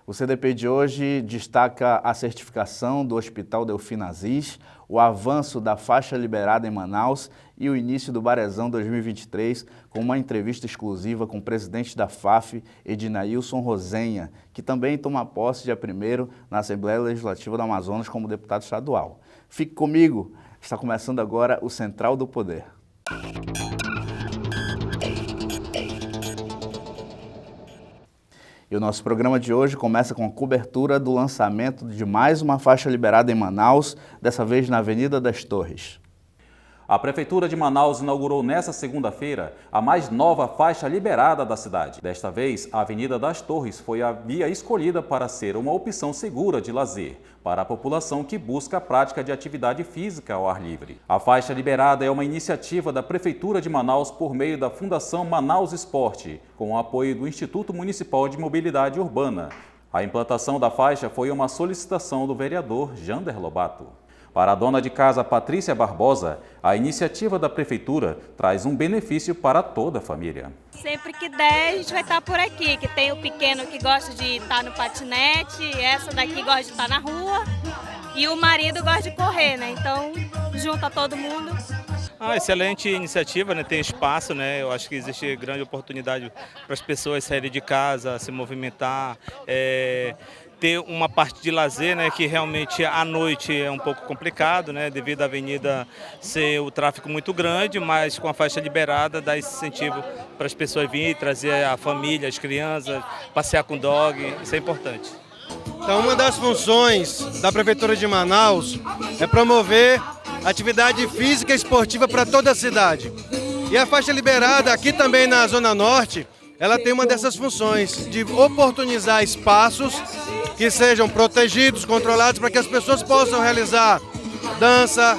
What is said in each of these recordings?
O CDP de hoje destaca a certificação do Hospital Delfim Aziz, o avanço da faixa liberada em Manaus e o início do Barezão 2023, com uma entrevista exclusiva com o presidente da FAF, Ednailson Rosenha, que também toma posse dia 1º na Assembleia Legislativa do Amazonas como deputado estadual. Fique comigo, está começando agora o Central do Poder. E o nosso programa de hoje começa com a cobertura do lançamento de mais uma faixa liberada em Manaus, dessa vez na Avenida das Torres. A Prefeitura de Manaus inaugurou nesta segunda-feira a mais nova faixa liberada da cidade. Desta vez, a Avenida das Torres foi a via escolhida para ser uma opção segura de lazer para a população que busca a prática de atividade física ao ar livre. A faixa liberada é uma iniciativa da Prefeitura de Manaus por meio da Fundação Manaus Esporte, com o apoio do Instituto Municipal de Mobilidade Urbana. A implantação da faixa foi uma solicitação do vereador Jander Lobato. Para a dona de casa Patrícia Barbosa, a iniciativa da Prefeitura traz um benefício para toda a família. Sempre que der, a gente vai estar por aqui, que tem o pequeno que gosta de estar no patinete, essa daqui gosta de estar na rua e o marido gosta de correr, né? Então, junta todo mundo. Excelente iniciativa, né? Tem espaço, né? Eu acho que existe grande oportunidade para as pessoas saírem de casa, se movimentar, ter uma parte de lazer, né, que realmente à noite é um pouco complicado, né, devido à avenida ser o tráfego muito grande, mas com a faixa liberada dá esse incentivo para as pessoas virem, trazer a família, as crianças, passear com dog, isso é importante. Então, uma das funções da Prefeitura de Manaus é promover atividade física e esportiva para toda a cidade. E a faixa liberada aqui também na Zona Norte, ela tem uma dessas funções de oportunizar espaços que sejam protegidos, controlados, para que as pessoas possam realizar dança,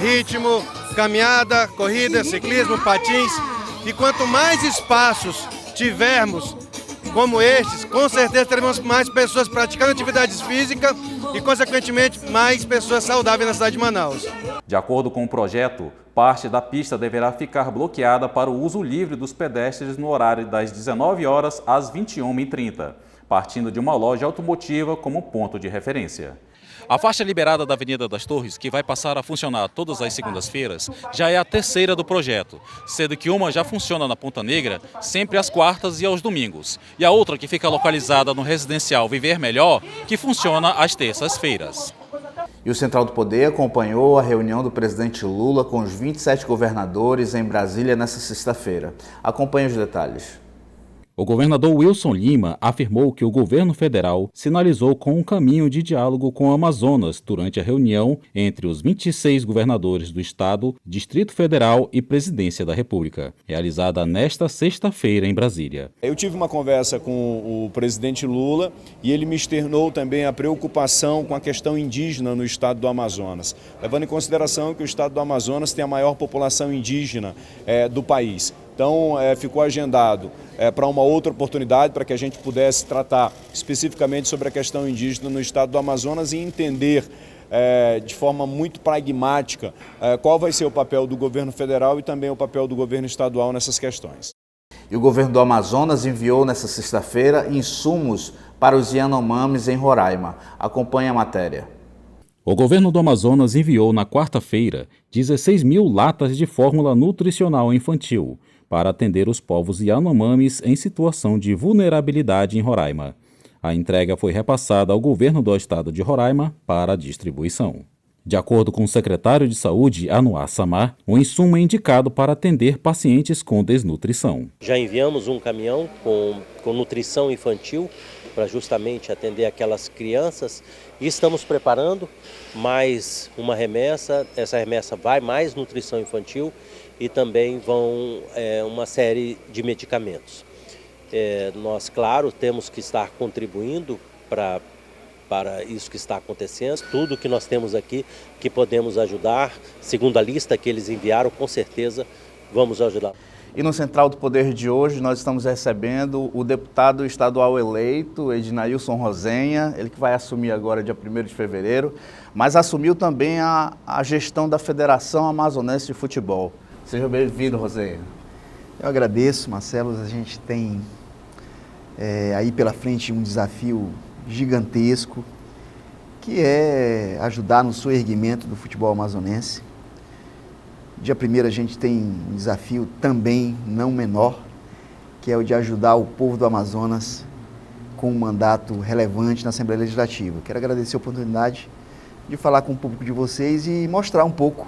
ritmo, caminhada, corrida, ciclismo, patins. E quanto mais espaços tivermos como estes, com certeza teremos mais pessoas praticando atividades físicas e, consequentemente, mais pessoas saudáveis na cidade de Manaus. De acordo com o projeto, parte da pista deverá ficar bloqueada para o uso livre dos pedestres no horário das 19 horas às 21h30, partindo de uma loja automotiva como ponto de referência. A faixa liberada da Avenida das Torres, que vai passar a funcionar todas as segundas-feiras, já é a terceira do projeto, sendo que uma já funciona na Ponta Negra sempre às quartas e aos domingos, e a outra, que fica localizada no residencial Viver Melhor, que funciona às terças-feiras. E o Central do Poder acompanhou a reunião do presidente Lula com os 27 governadores em Brasília nesta sexta-feira. Acompanhe os detalhes. O governador Wilson Lima afirmou que o governo federal sinalizou com um caminho de diálogo com o Amazonas durante a reunião entre os 26 governadores do estado, Distrito Federal e Presidência da República, realizada nesta sexta-feira em Brasília. Eu tive uma conversa com o presidente Lula e ele me externou também a preocupação com a questão indígena no estado do Amazonas, levando em consideração que o estado do Amazonas tem a maior população indígena do país. Então, ficou agendado para uma outra oportunidade, para que a gente pudesse tratar especificamente sobre a questão indígena no estado do Amazonas e entender de forma muito pragmática qual vai ser o papel do governo federal e também o papel do governo estadual nessas questões. E o governo do Amazonas enviou nesta sexta-feira insumos para os Yanomamis em Roraima. Acompanhe a matéria. O governo do Amazonas enviou na quarta-feira 16 mil latas de fórmula nutricional infantil para atender os povos Yanomamis em situação de vulnerabilidade em Roraima. A entrega foi repassada ao governo do estado de Roraima para distribuição. De acordo com o secretário de Saúde, Anuar Samar, o insumo é indicado para atender pacientes com desnutrição. Já enviamos um caminhão com nutrição infantil para justamente atender aquelas crianças e estamos preparando mais uma remessa. Essa remessa vai mais nutrição infantil e também vão uma série de medicamentos. Nós, claro, temos que estar contribuindo para isso que está acontecendo. Tudo que nós temos aqui que podemos ajudar, segundo a lista que eles enviaram, com certeza vamos ajudar. E no Central do Poder de hoje nós estamos recebendo o deputado estadual eleito, Ednailson Rosenha, ele que vai assumir agora dia 1º de fevereiro, mas assumiu também a gestão da Federação Amazonense de Futebol. Seja bem-vindo, Rosenha. Eu agradeço, Marcelo, a gente tem aí pela frente um desafio gigantesco, que é ajudar no soerguimento do futebol amazonense. Dia 1º a gente tem um desafio também não menor, que é o de ajudar o povo do Amazonas com um mandato relevante na Assembleia Legislativa. Quero agradecer a oportunidade de falar com o público de vocês e mostrar um pouco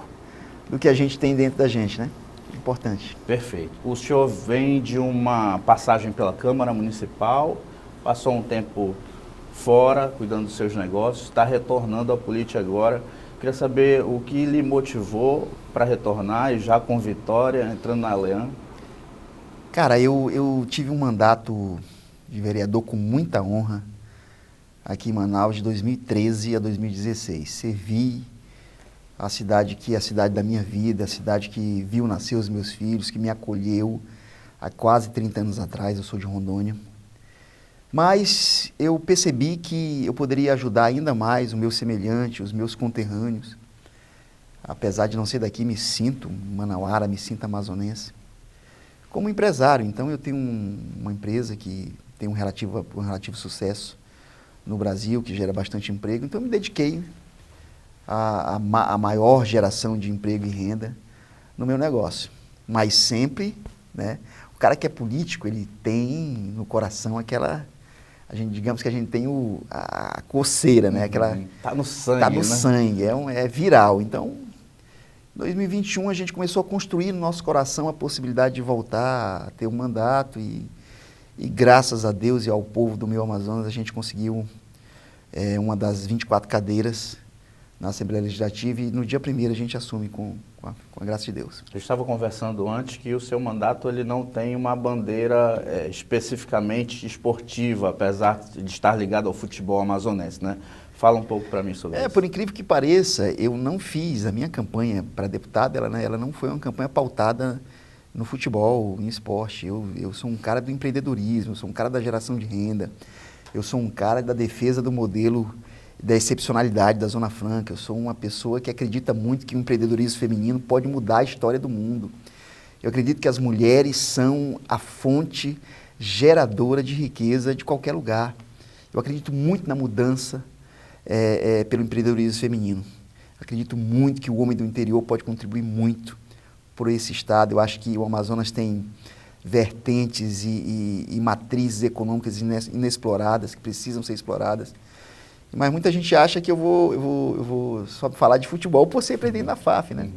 do que a gente tem dentro da gente, né? Importante. Perfeito. O senhor vem de uma passagem pela Câmara Municipal, passou um tempo fora, cuidando dos seus negócios, está retornando à política agora. Queria saber o que lhe motivou para retornar e já com vitória, entrando na Leão. Cara, eu tive um mandato de vereador com muita honra aqui em Manaus de 2013 a 2016. Servi a cidade que é a cidade da minha vida, a cidade que viu nascer os meus filhos, que me acolheu há quase 30 anos atrás. Eu sou de Rondônia. Mas eu percebi que eu poderia ajudar ainda mais o meu semelhante, os meus conterrâneos. Apesar de não ser daqui, me sinto manauara, me sinto amazonense. Como empresário, então eu tenho uma empresa que tem um relativo sucesso no Brasil, que gera bastante emprego. Então eu me dediquei à maior geração de emprego e renda no meu negócio. Mas sempre, né, o cara que é político, ele tem no coração aquela... digamos que a gente tem a coceira, né? Aquela, tá no sangue, tá no né? sangue, é viral. Então, em 2021 a gente começou a construir no nosso coração a possibilidade de voltar a ter um mandato e graças a Deus e ao povo do meu Amazonas a gente conseguiu uma das 24 cadeiras na Assembleia Legislativa e no dia 1º a gente assume com a graça de Deus. Eu estava conversando antes que o seu mandato ele não tem uma bandeira especificamente esportiva, apesar de estar ligado ao futebol amazonense, né? Fala um pouco para mim sobre isso. Por incrível que pareça, eu não fiz a minha campanha para deputado, ela não foi uma campanha pautada no futebol, em esporte. Eu sou um cara do empreendedorismo, eu sou um cara da geração de renda, eu sou um cara da defesa do modelo da excepcionalidade da Zona Franca. Eu sou uma pessoa que acredita muito que o empreendedorismo feminino pode mudar a história do mundo. Eu acredito que as mulheres são a fonte geradora de riqueza de qualquer lugar. Eu acredito muito na mudança pelo empreendedorismo feminino. Eu acredito muito que o homem do interior pode contribuir muito por esse estado. Eu acho que o Amazonas tem vertentes e matrizes econômicas inexploradas, que precisam ser exploradas. Mas muita gente acha que eu vou só falar de futebol por ser presidente da FAF, né?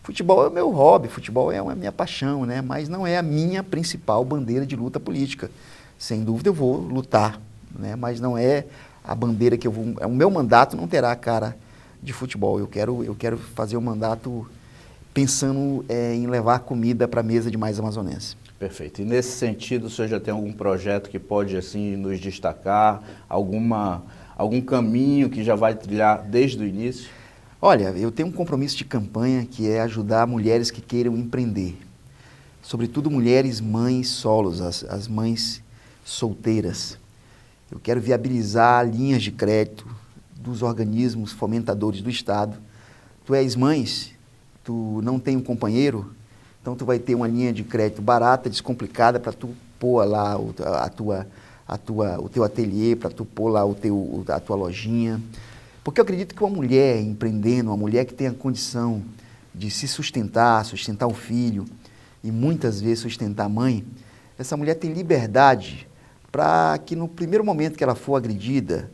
Futebol é o meu hobby, futebol é a minha paixão, né? Mas não é a minha principal bandeira de luta política. Sem dúvida eu vou lutar, né? Mas não é a bandeira que eu vou... O meu mandato não terá a cara de futebol. Eu quero fazer um mandato pensando em levar comida para a mesa de mais amazonenses. Perfeito. E nesse sentido, o senhor já tem algum projeto que pode assim nos destacar? Algum caminho que já vai trilhar desde o início? Olha, eu tenho um compromisso de campanha que é ajudar mulheres que queiram empreender. Sobretudo mulheres mães solos, as mães solteiras. Eu quero viabilizar linhas de crédito dos organismos fomentadores do Estado. Tu és mãe, tu não tem um companheiro, então tu vai ter uma linha de crédito barata, descomplicada, para tu pôr lá o teu ateliê, para tu pôr lá a tua lojinha. Porque eu acredito que uma mulher empreendendo, uma mulher que tem a condição de se sustentar o filho e muitas vezes sustentar a mãe, essa mulher tem liberdade para que no primeiro momento que ela for agredida,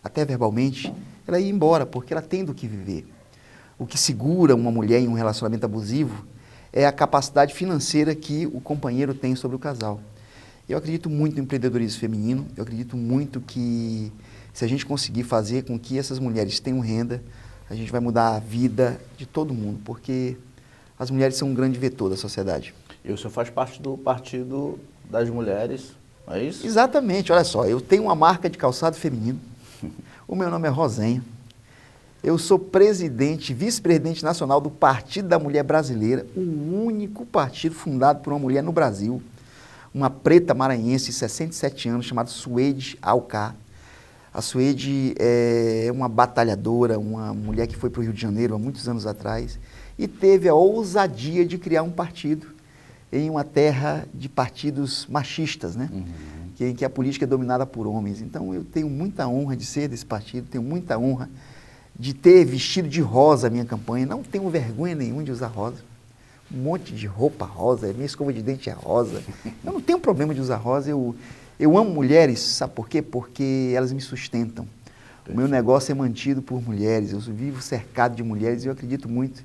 até verbalmente, ela ir embora, porque ela tem do que viver. O que segura uma mulher em um relacionamento abusivo é a capacidade financeira que o companheiro tem sobre o casal. Eu acredito muito no empreendedorismo feminino, eu acredito muito que se a gente conseguir fazer com que essas mulheres tenham renda, a gente vai mudar a vida de todo mundo, porque as mulheres são um grande vetor da sociedade. E o senhor faz parte do Partido das Mulheres, é isso? Exatamente, olha só, eu tenho uma marca de calçado feminino, o meu nome é Rosenha, eu sou presidente, vice-presidente nacional do Partido da Mulher Brasileira, o único partido fundado por uma mulher no Brasil, uma preta maranhense de 67 anos, chamada Suede Alcar. A Suede é uma batalhadora, uma mulher que foi para o Rio de Janeiro há muitos anos atrás e teve a ousadia de criar um partido em uma terra de partidos machistas, né? que a política é dominada por homens. Então eu tenho muita honra de ser desse partido, tenho muita honra de ter vestido de rosa a minha campanha. Não tenho vergonha nenhuma de usar rosa. Um monte de roupa rosa, minha escova de dente é rosa. Eu não tenho problema de usar rosa. Eu amo mulheres, sabe por quê? Porque elas me sustentam. O meu negócio é mantido por mulheres, eu vivo cercado de mulheres e eu acredito muito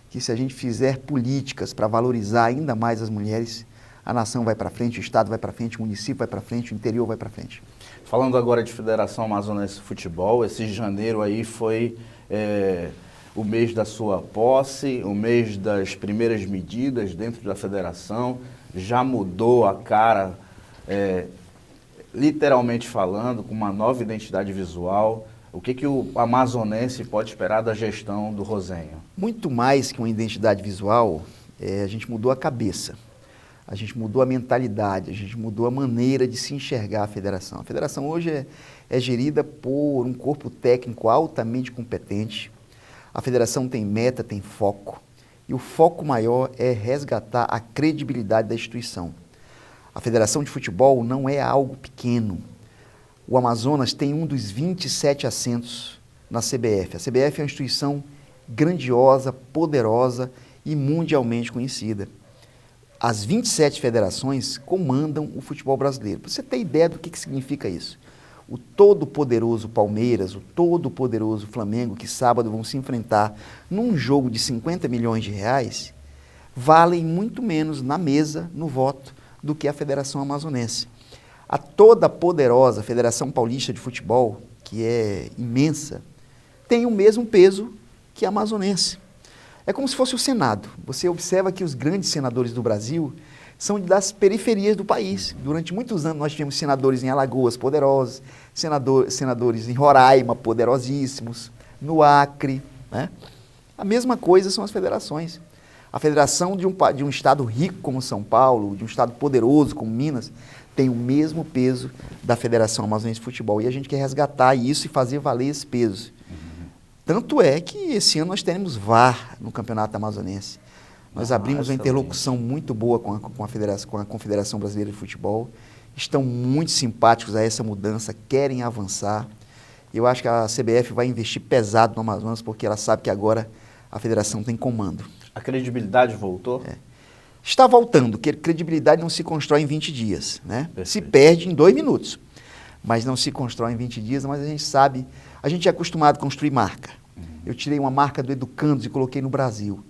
que se a gente fizer políticas para valorizar ainda mais as mulheres, a nação vai para frente, o Estado vai para frente, o município vai para frente, o interior vai para frente. Falando agora de Federação Amazonense de Futebol, esse janeiro aí foi o mês da sua posse, o mês das primeiras medidas dentro da federação, já mudou a cara, literalmente falando, com uma nova identidade visual. O que o amazonense pode esperar da gestão do Rosenho? Muito mais que uma identidade visual, a gente mudou a cabeça, a gente mudou a mentalidade, a gente mudou a maneira de se enxergar a federação. A federação hoje é gerida por um corpo técnico altamente competente. A federação tem meta, tem foco, e o foco maior é resgatar a credibilidade da instituição. A Federação de Futebol não é algo pequeno. O Amazonas tem um dos 27 assentos na CBF. A CBF é uma instituição grandiosa, poderosa e mundialmente conhecida. As 27 federações comandam o futebol brasileiro. Para você ter ideia do que significa isso. O todo-poderoso Palmeiras, o todo-poderoso Flamengo, que sábado vão se enfrentar num jogo de 50 milhões de reais, valem muito menos na mesa, no voto, do que a Federação Amazonense. A toda poderosa Federação Paulista de Futebol, que é imensa, tem o mesmo peso que a amazonense. É como se fosse o Senado. Você observa que os grandes senadores do Brasil são das periferias do país. Durante muitos anos nós tivemos senadores em Alagoas poderosos, senadores em Roraima poderosíssimos, no Acre, né? A mesma coisa são as federações. A federação de um estado rico como São Paulo, de um estado poderoso como Minas, tem o mesmo peso da Federação Amazonense de Futebol. E a gente quer resgatar isso e fazer valer esse peso. Tanto é que esse ano nós teremos VAR no Campeonato Amazonense. Nós abrimos uma interlocução muito boa com a Confederação Brasileira de Futebol. Estão muito simpáticos a essa mudança, querem avançar. Eu acho que a CBF vai investir pesado no Amazonas, porque ela sabe que agora a federação tem comando. A credibilidade voltou? Está voltando, porque credibilidade não se constrói em 20 dias, né? Se perde em 2 minutos, mas não se constrói em 20 dias, mas a gente sabe, a gente é acostumado a construir marca. Eu tirei uma marca do Educandos e coloquei no Brasil.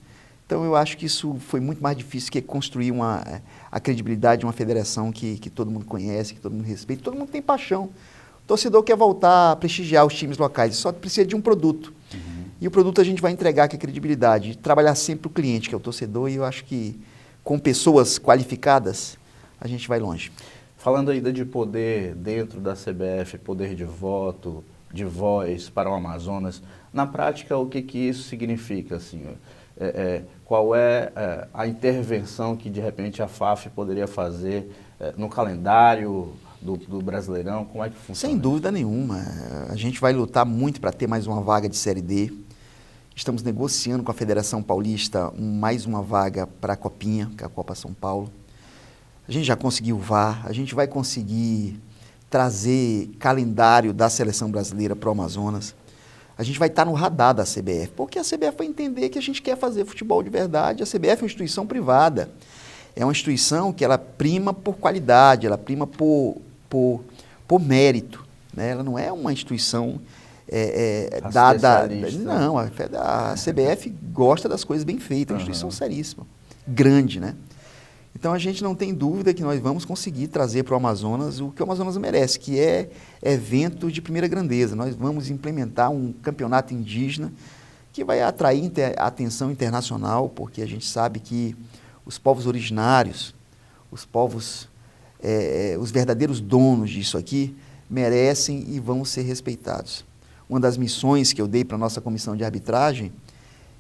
Então eu acho que isso foi muito mais difícil que construir a credibilidade de uma federação que todo mundo conhece, que todo mundo respeita, todo mundo tem paixão. O torcedor quer voltar a prestigiar os times locais, só precisa de um produto. E o produto a gente vai entregar, que é a credibilidade, trabalhar sempre o cliente, que é o torcedor, e eu acho que com pessoas qualificadas, a gente vai longe. Falando ainda de poder dentro da CBF, poder de voto, de voz para o Amazonas, na prática, o que isso significa, assim? Qual é a intervenção que, de repente, a FAF poderia fazer no calendário do Brasileirão? Como é que funciona? Sem dúvida nenhuma. A gente vai lutar muito para ter mais uma vaga de Série D. Estamos negociando com a Federação Paulista mais uma vaga para a Copinha, que é a Copa São Paulo. A gente já conseguiu o VAR, a gente vai conseguir trazer calendário da seleção brasileira para o Amazonas. A gente vai estar no radar da CBF, porque a CBF vai entender que a gente quer fazer futebol de verdade. A CBF é uma instituição privada, é uma instituição que ela prima por qualidade, ela prima por mérito, né? Ela não é uma instituição dada... Não, a CBF gosta das coisas bem feitas, é uma instituição seríssima, grande, né? Então a gente não tem dúvida que nós vamos conseguir trazer para o Amazonas o que o Amazonas merece, que é evento de primeira grandeza. Nós vamos implementar um campeonato indígena que vai atrair a atenção internacional, porque a gente sabe que os povos originários, os povos, os verdadeiros donos disso aqui, merecem e vão ser respeitados. Uma das missões que eu dei para a nossa comissão de arbitragem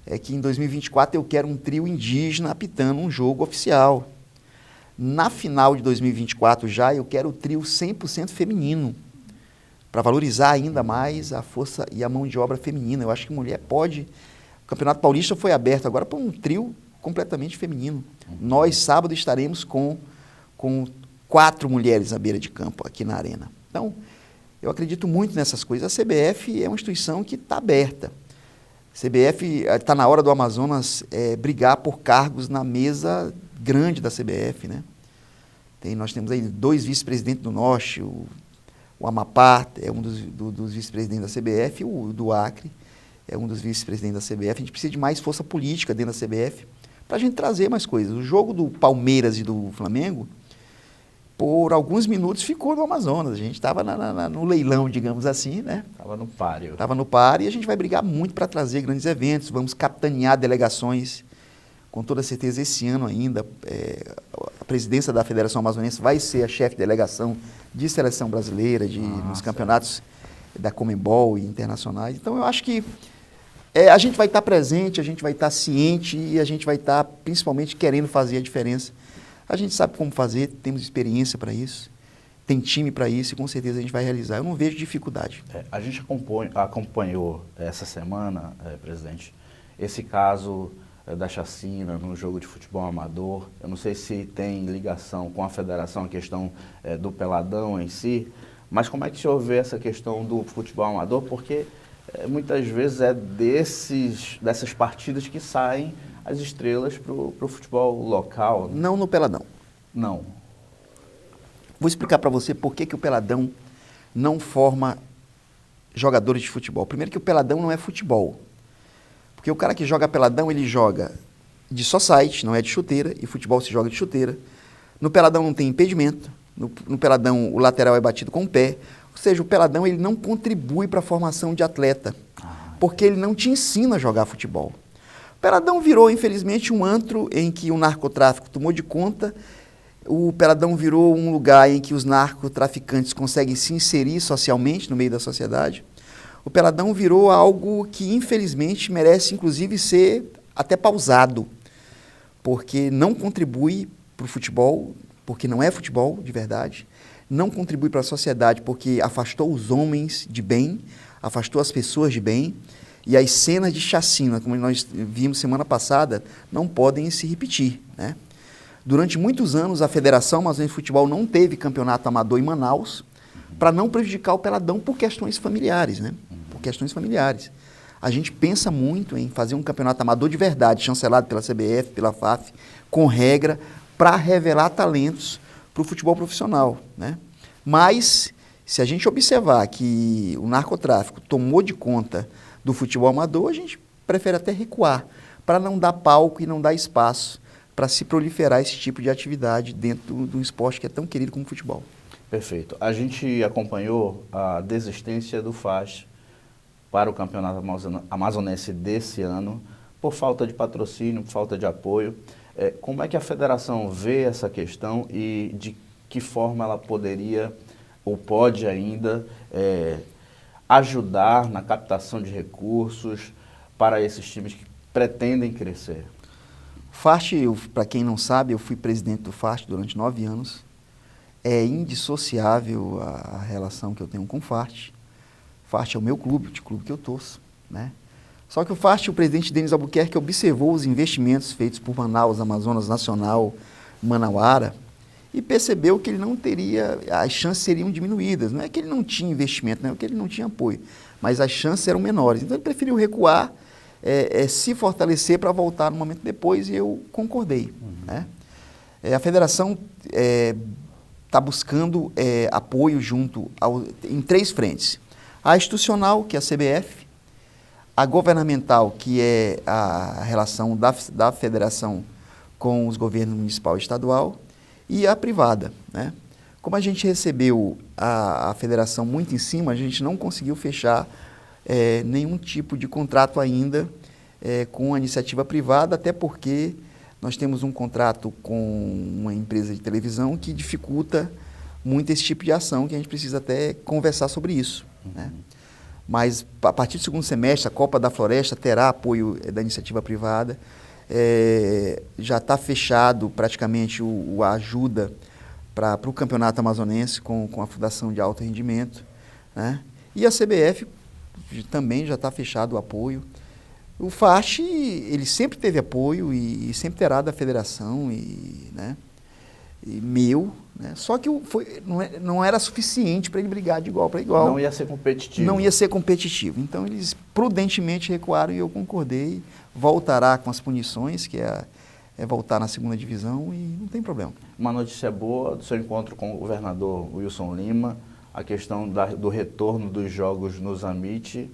é que em 2024 eu quero um trio indígena apitando um jogo oficial. Na final de 2024 já eu quero o trio 100% feminino, para valorizar ainda mais a força e a mão de obra feminina. Eu acho que mulher pode... O Campeonato Paulista foi aberto agora para um trio completamente feminino. Nós, sábado, estaremos com 4 mulheres à beira de campo aqui na arena. Então, eu acredito muito nessas coisas. A CBF é uma instituição que está aberta. A CBF está na hora do Amazonas brigar por cargos na mesa grande da CBF, né? Nós temos aí 2 vice-presidentes do Norte, o Amapá é um dos vice-presidentes da CBF, e o do Acre é um dos vice-presidentes da CBF. A gente precisa de mais força política dentro da CBF para a gente trazer mais coisas. O jogo do Palmeiras e do Flamengo, por alguns minutos, ficou no Amazonas. A gente estava no leilão, digamos assim, né? Estava no páreo. Estava no páreo, e a gente vai brigar muito para trazer grandes eventos, vamos capitanear delegações. Com toda certeza, esse ano ainda, a presidência da Federação Amazonense vai ser a chefe de delegação de seleção brasileira, nos campeonatos da Conmebol e internacionais. Então, eu acho que a gente vai estar presente, a gente vai estar ciente e a gente vai estar, principalmente, querendo fazer a diferença. A gente sabe como fazer, temos experiência para isso, tem time para isso e, com certeza, a gente vai realizar. Eu não vejo dificuldade. A gente acompanhou essa semana, presidente, esse caso da chacina no jogo de futebol amador. Eu não sei se tem ligação com a federação, a questão do peladão em si, mas como é que o senhor vê essa questão do futebol amador? Porque muitas vezes dessas partidas que saem as estrelas para o futebol local. Não no peladão. Não. Vou explicar para você por que o peladão não forma jogadores de futebol. Primeiro que o peladão não é futebol. Porque o cara que joga peladão, ele joga de society, não é de chuteira, e futebol se joga de chuteira. No peladão não tem impedimento, no peladão o lateral é batido com o pé. Ou seja, o peladão ele não contribui para a formação de atleta, porque ele não te ensina a jogar futebol. O peladão virou, infelizmente, um antro em que o narcotráfico tomou de conta. O peladão virou um lugar em que os narcotraficantes conseguem se inserir socialmente no meio da sociedade. O peladão virou algo que, infelizmente, merece, inclusive, ser até pausado, porque não contribui para o futebol, porque não é futebol de verdade, não contribui para a sociedade, porque afastou os homens de bem, afastou as pessoas de bem, e as cenas de chacina, como nós vimos semana passada, não podem se repetir, né? Durante muitos anos, a Federação Amazonense de Futebol não teve campeonato amador em Manaus, para não prejudicar o peladão por questões familiares, né? Por questões familiares. A gente pensa muito em fazer um campeonato amador de verdade, chancelado pela CBF, pela FAF, com regra, para revelar talentos para o futebol profissional, né? Mas, se a gente observar que o narcotráfico tomou de conta do futebol amador, a gente prefere até recuar, para não dar palco e não dar espaço para se proliferar esse tipo de atividade dentro do esporte que é tão querido como o futebol. Perfeito. A gente acompanhou a desistência do FAS para o Campeonato Amazonense desse ano, por falta de patrocínio, por falta de apoio. Como é que a federação vê essa questão e de que forma ela poderia ou pode ainda ajudar na captação de recursos para esses times que pretendem crescer? FAST, para quem não sabe, eu fui presidente do FAST durante 9 anos. É indissociável a relação que eu tenho com o FAST. FAST é o meu clube, o clube que eu torço, né? Só que o FAST, o presidente Denis Albuquerque, observou os investimentos feitos por Manaus, Amazonas Nacional, Manauara, e percebeu que ele não teria, as chances seriam diminuídas. Não é que ele não tinha investimento, não é que ele não tinha apoio, mas as chances eram menores. Então ele preferiu recuar, se fortalecer para voltar no momento depois, e eu concordei, né? A federação está buscando apoio em 3 frentes. A institucional, que é a CBF, a governamental, que é a relação da federação com os governos municipal e estadual, e a privada, né? Como a gente recebeu a federação muito em cima, a gente não conseguiu fechar nenhum tipo de contrato ainda com a iniciativa privada, até porque nós temos um contrato com uma empresa de televisão que dificulta muito esse tipo de ação, que a gente precisa até conversar sobre isso, né? Mas, a partir do segundo semestre, a Copa da Floresta terá apoio da iniciativa privada. Já está fechado praticamente a ajuda para o Campeonato Amazonense com a Fundação de Alto Rendimento, né? E a CBF também já está fechado o apoio. O FAST, ele sempre teve apoio e sempre terá da federação, né? meu, né? Só que não era suficiente para ele brigar de igual para igual. Não ia ser competitivo. Não ia ser competitivo. Então eles prudentemente recuaram e eu concordei. Voltará com as punições, que é voltar na segunda divisão e não tem problema. Uma notícia boa do seu encontro com o governador Wilson Lima, a questão do retorno dos jogos no Zammit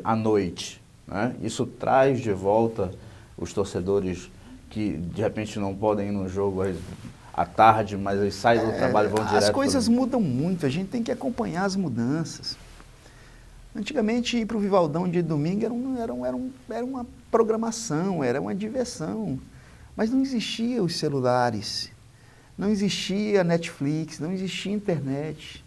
à noite, né? Isso traz de volta os torcedores que de repente não podem ir no jogo à tarde, mas eles saem do trabalho e vão direto. As coisas mudam muito, a gente tem que acompanhar as mudanças. Antigamente ir para o Vivaldão de domingo era uma programação, era uma diversão. Mas não existiam os celulares, não existia Netflix, não existia internet,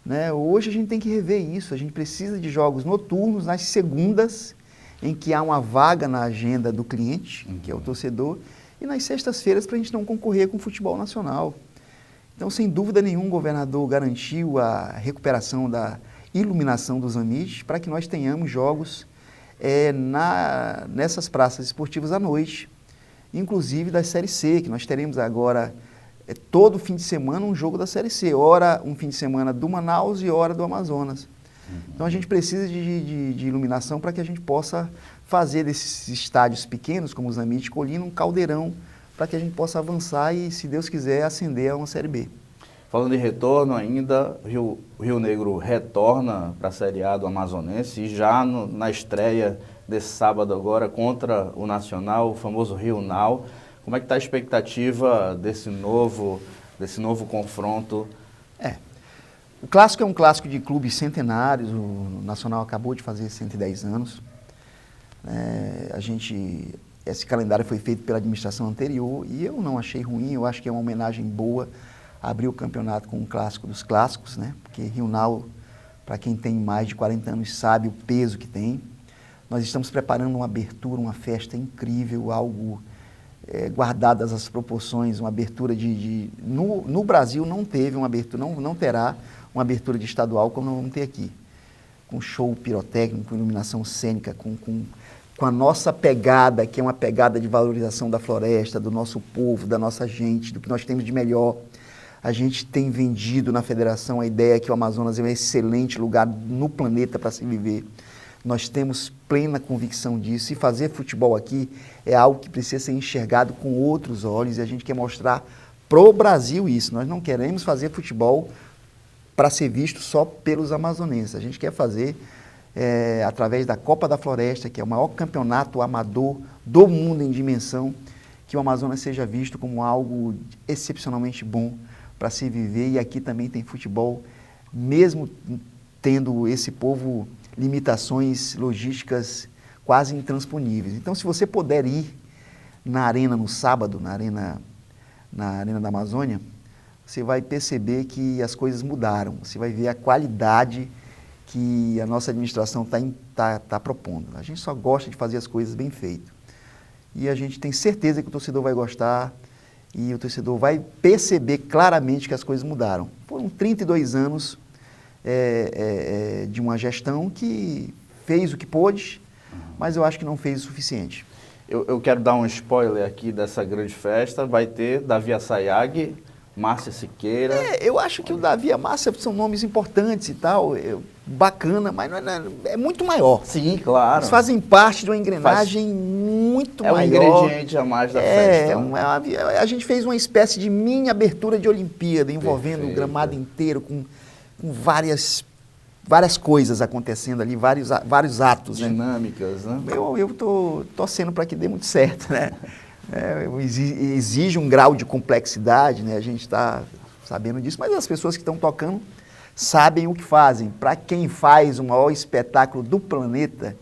né? Hoje a gente tem que rever isso, a gente precisa de jogos noturnos nas segundas, em que há uma vaga na agenda do cliente, que é o torcedor, e nas sextas-feiras para a gente não concorrer com o futebol nacional. Então, sem dúvida nenhuma, o governador garantiu a recuperação da iluminação dos Zammit para que nós tenhamos jogos nessas praças esportivas à noite, inclusive da Série C, que nós teremos agora todo fim de semana um jogo da Série C, ora um fim de semana do Manaus e ora do Amazonas. Então a gente precisa de iluminação para que a gente possa fazer desses estádios pequenos, como o Zammit Colina, um caldeirão, para que a gente possa avançar e, se Deus quiser, ascender a uma Série B. Falando em retorno ainda, o Rio Negro retorna para a Série A do Amazonense e já na estreia desse sábado agora contra o Nacional, o famoso Rio Now. Como é que está a expectativa desse novo confronto? O clássico é um clássico de clubes centenários, o Nacional acabou de fazer 110 anos. Esse calendário foi feito pela administração anterior e eu não achei ruim, eu acho que é uma homenagem boa abrir o campeonato com um clássico dos clássicos, né? Porque Rio Now, para quem tem mais de 40 anos, sabe o peso que tem. Nós estamos preparando uma abertura, uma festa incrível, algo guardadas as proporções, uma abertura no Brasil não teve uma abertura, não terá uma abertura de estadual como nós vamos ter aqui. Com show pirotécnico, com iluminação cênica, com a nossa pegada, que é uma pegada de valorização da floresta, do nosso povo, da nossa gente, do que nós temos de melhor. A gente tem vendido na federação a ideia que o Amazonas é um excelente lugar no planeta para se viver. Nós temos plena convicção disso e fazer futebol aqui é algo que precisa ser enxergado com outros olhos e a gente quer mostrar pro Brasil isso. Nós não queremos fazer futebol para ser visto só pelos amazonenses. A gente quer fazer através da Copa da Floresta, que é o maior campeonato amador do mundo em dimensão, que o Amazonas seja visto como algo excepcionalmente bom para se viver. E aqui também tem futebol, mesmo tendo esse povo limitações logísticas quase intransponíveis. Então, se você puder ir na arena no sábado, na arena da Amazônia, você vai perceber que as coisas mudaram. Você vai ver a qualidade que a nossa administração está propondo. A gente só gosta de fazer as coisas bem feitas. E a gente tem certeza que o torcedor vai gostar e o torcedor vai perceber claramente que as coisas mudaram. Foram 32 anos de uma gestão que fez o que pôde, mas eu acho que não fez o suficiente. Eu quero dar um spoiler aqui dessa grande festa. Vai ter Davi Assayag, Márcia Siqueira. Eu acho que o Davi e a Márcia são nomes importantes e tal, bacana, mas é muito maior. Sim, claro. Eles fazem parte de uma engrenagem muito maior. É um ingrediente a mais da festa. A gente fez uma espécie de mini abertura de Olimpíada, envolvendo o gramado inteiro, com várias coisas acontecendo ali, vários atos. Dinâmicas, né? Eu estou torcendo para que dê muito certo, né? Exige um grau de complexidade, né? A gente está sabendo disso, mas as pessoas que estão tocando sabem o que fazem. Para quem faz o maior espetáculo do planeta,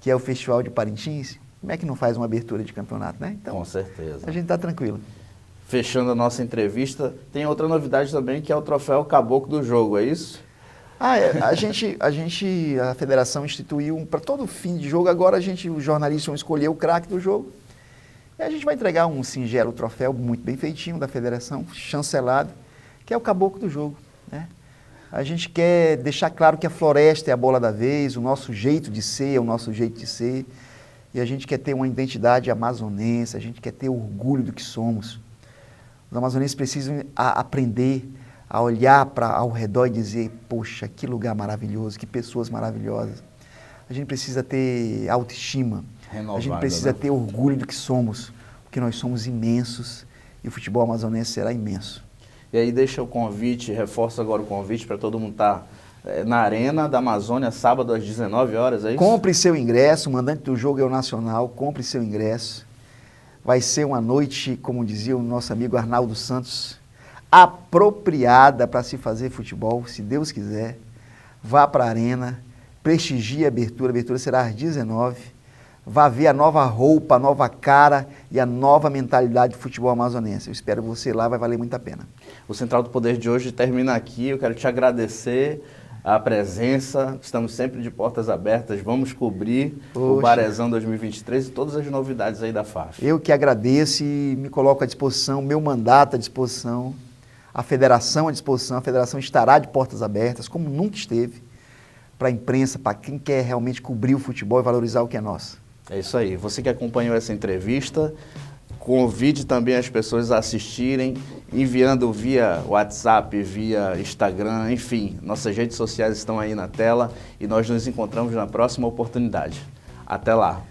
que é o Festival de Parintins, como é que não faz uma abertura de campeonato, né? Então, com certeza. A gente está tranquilo. Fechando a nossa entrevista, tem outra novidade também, que é o troféu Caboclo do Jogo, é isso? A federação instituiu para todo fim de jogo, agora os jornalistas vão escolher o craque do jogo. E a gente vai entregar um singelo troféu muito bem feitinho da federação, chancelado, que é o Caboclo do Jogo, né? A gente quer deixar claro que a floresta é a bola da vez, o nosso jeito de ser é o nosso jeito de ser, e a gente quer ter uma identidade amazonense, a gente quer ter orgulho do que somos. Os amazonenses precisam aprender a olhar ao redor e dizer, poxa, que lugar maravilhoso, que pessoas maravilhosas. A gente precisa ter autoestima, Renovada, a gente precisa né? ter orgulho do que somos, porque nós somos imensos e o futebol amazonense será imenso. E aí deixa o convite, reforço agora o convite para todo mundo estar na Arena da Amazônia, sábado às 19 horas, é isso? Compre seu ingresso, o mandante do jogo é o Nacional, compre seu ingresso. Vai ser uma noite, como dizia o nosso amigo Arnaldo Santos, apropriada para se fazer futebol, se Deus quiser. Vá para a Arena, prestigie a abertura será às 19. Vá ver a nova roupa, a nova cara e a nova mentalidade do futebol amazonense. Eu espero você lá, vai valer muito a pena. O Central do Poder de hoje termina aqui, eu quero te agradecer a presença, estamos sempre de portas abertas, vamos cobrir o Barezão 2023 e todas as novidades aí da FAF. Eu que agradeço e me coloco à disposição, meu mandato à disposição, a federação à disposição, a federação estará de portas abertas, como nunca esteve, para a imprensa, para quem quer realmente cobrir o futebol e valorizar o que é nosso. É isso aí, você que acompanhou essa entrevista, convide também as pessoas a assistirem, enviando via WhatsApp, via Instagram, enfim, nossas redes sociais estão aí na tela e nós nos encontramos na próxima oportunidade. Até lá!